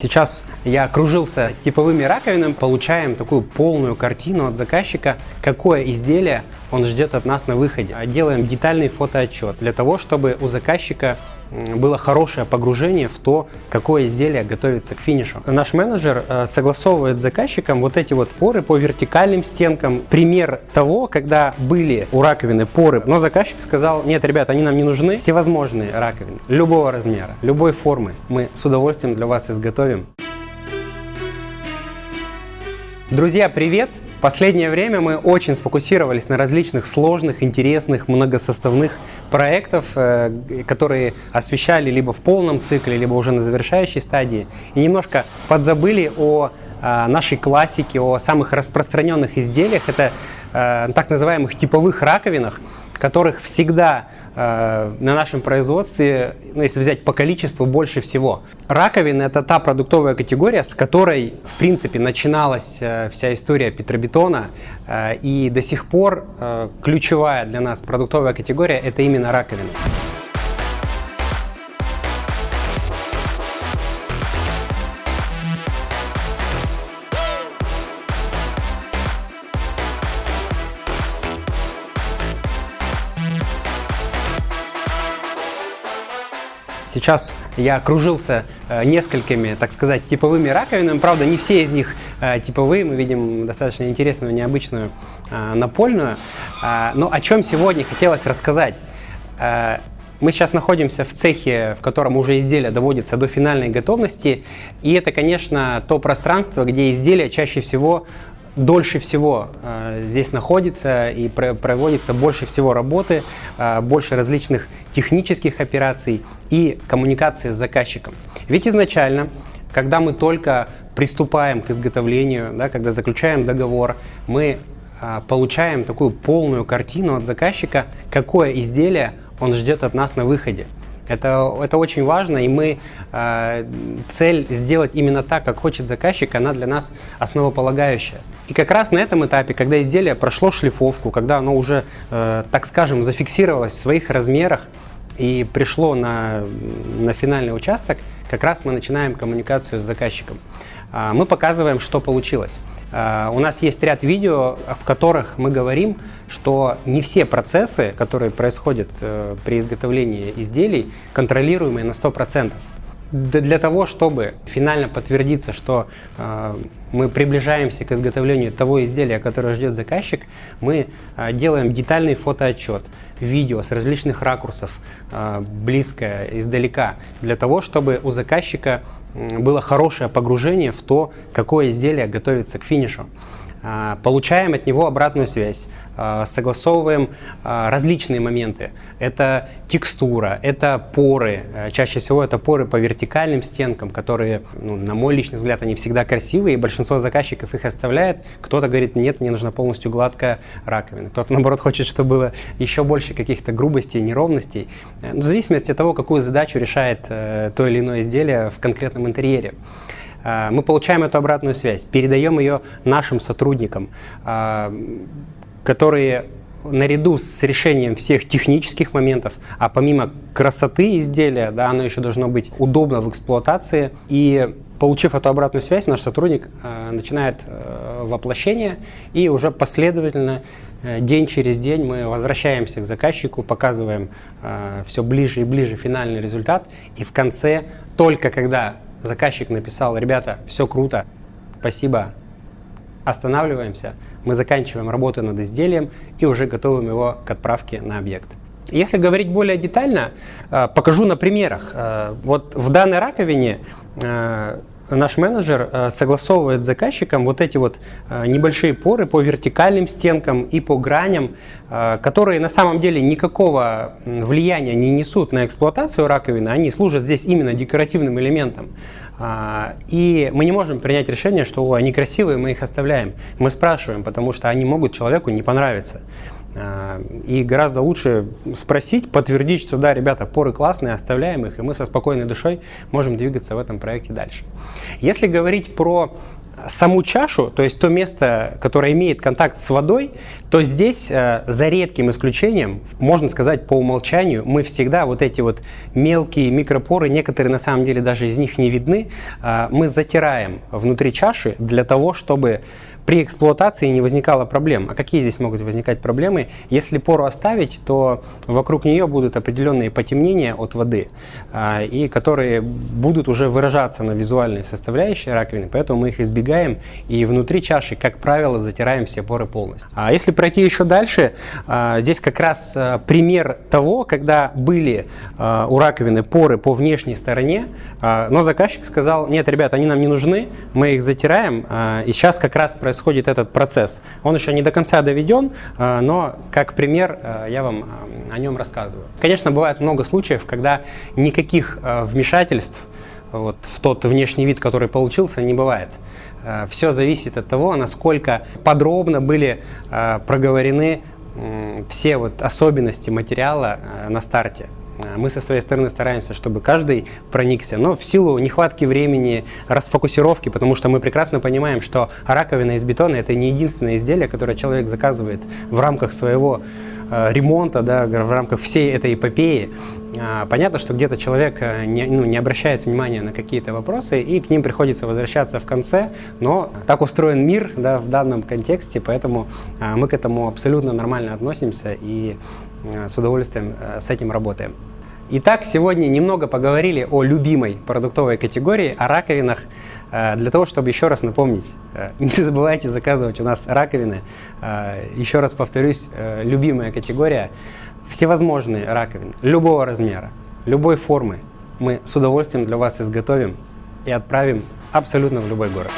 Сейчас я окружился типовыми раковинами, получаем такую полную картину от заказчика, какое изделие он ждет от нас на выходе. Делаем детальный фотоотчет для того, чтобы у заказчика было хорошее погружение в то, какое изделие готовится к финишу. Наш менеджер согласовывает с заказчиком вот эти вот поры по вертикальным стенкам. Пример того, когда были у раковины поры, но заказчик сказал: нет, ребят, они нам не нужны. Всевозможные раковины, любого размера, любой формы мы с удовольствием для вас изготовим. Друзья, привет! В последнее время мы очень сфокусировались на различных сложных, интересных, многосоставных проектов, которые освещали либо в полном цикле, либо уже на завершающей стадии, и немножко подзабыли о нашей классике, о самых распространенных изделиях. Это так называемых типовых раковинах, которых всегда на нашем производстве, если взять по количеству, больше всего. Раковины — это та продуктовая категория, с которой, в принципе, начиналась вся история Петробетона, и до сих пор ключевая для нас продуктовая категория — это именно раковины. Сейчас я окружился несколькими, так сказать, типовыми раковинами. Правда, не все из них типовые. Мы видим достаточно интересную, необычную напольную. Но о чем сегодня хотелось рассказать? Мы сейчас находимся в цехе, в котором уже изделие доводится до финальной готовности. И это, конечно, то пространство, где изделие чаще всего дольше всего здесь находится и проводится больше всего работы, больше различных технических операций и коммуникации с заказчиком. Ведь изначально, когда мы только приступаем к изготовлению, когда заключаем договор, мы получаем такую полную картину от заказчика, какое изделие он ждет от нас на выходе. Это очень важно, и мы цель сделать именно так, как хочет заказчик, она для нас основополагающая. И как раз на этом этапе, когда изделие прошло шлифовку, когда оно уже, так скажем, зафиксировалось в своих размерах и пришло на финальный участок, как раз мы начинаем коммуникацию с заказчиком. Мы показываем, что получилось. У нас есть ряд видео, в которых мы говорим, что не все процессы, которые происходят при изготовлении изделий, контролируемые на 100%. Для того, чтобы финально подтвердиться, что мы приближаемся к изготовлению того изделия, которое ждет заказчик, мы делаем детальный фотоотчет, видео с различных ракурсов, близко, издалека, для того, чтобы у заказчика было хорошее погружение в то, какое изделие готовится к финишу. Получаем от него обратную связь, согласовываем различные моменты. Это текстура, это поры. Чаще всего это поры по вертикальным стенкам, которые, на мой личный взгляд, они всегда красивые, и большинство заказчиков их оставляет. Кто-то говорит: нет, мне нужна полностью гладкая раковина. Кто-то, наоборот, хочет, чтобы было еще больше каких-то грубостей, неровностей. В зависимости от того, какую задачу решает то или иное изделие в конкретном интерьере. Мы получаем эту обратную связь, передаем ее нашим сотрудникам, которые наряду с решением всех технических моментов, а помимо красоты изделия, оно еще должно быть удобно в эксплуатации. И получив эту обратную связь, наш сотрудник начинает воплощение, и уже последовательно, день через день, мы возвращаемся к заказчику, показываем все ближе и ближе финальный результат. И в конце, только когда заказчик написал: ребята, все круто, спасибо, останавливаемся, мы заканчиваем работу над изделием и уже готовим его к отправке на объект. Если говорить более детально, покажу на примерах. Вот в данной раковине наш менеджер согласовывает с заказчиком вот эти вот небольшие поры по вертикальным стенкам и по граням, которые на самом деле никакого влияния не несут на эксплуатацию раковины, они служат здесь именно декоративным элементом. И мы не можем принять решение, что они красивые, мы их оставляем. Мы спрашиваем, потому что они могут человеку не понравиться. И гораздо лучше спросить, подтвердить, что да, ребята, поры классные, оставляем их, и мы со спокойной душой можем двигаться в этом проекте дальше. Если говорить про саму чашу, то есть то место, которое имеет контакт с водой, то здесь, за редким исключением, можно сказать по умолчанию, мы всегда вот эти вот мелкие микропоры, некоторые на самом деле даже из них не видны, мы затираем внутри чаши для того, чтобы при эксплуатации не возникало проблем. А какие здесь могут возникать проблемы? Если пору оставить, то вокруг нее будут определенные потемнения от воды, и которые будут уже выражаться на визуальной составляющей раковины, поэтому мы их избегаем и внутри чаши, как правило, затираем все поры полностью. А если пройти еще дальше, здесь как раз пример того, когда были у раковины поры по внешней стороне, но заказчик сказал: нет, ребят, они нам не нужны, мы их затираем, и сейчас как раз происходит этот процесс. Он еще не до конца доведен, но как пример я вам о нем рассказываю. Конечно, бывает много случаев, когда никаких вмешательств вот в тот внешний вид, который получился, не бывает. Все зависит от того, насколько подробно были проговорены все вот особенности материала на старте. Мы со своей стороны стараемся, чтобы каждый проникся, но в силу нехватки времени, расфокусировки, потому что мы прекрасно понимаем, что раковина из бетона – это не единственное изделие, которое человек заказывает в рамках своего ремонта, да, в рамках всей этой эпопеи. Понятно, что где-то человек не обращает внимания на какие-то вопросы, и к ним приходится возвращаться в конце, но так устроен мир, да, в данном контексте, поэтому мы к этому абсолютно нормально относимся и с удовольствием с этим работаем. Итак, сегодня немного поговорили о любимой продуктовой категории, о раковинах, для того, чтобы еще раз напомнить, не забывайте заказывать у нас раковины. Еще раз повторюсь, любимая категория – всевозможные раковины, любого размера, любой формы мы с удовольствием для вас изготовим и отправим абсолютно в любой город.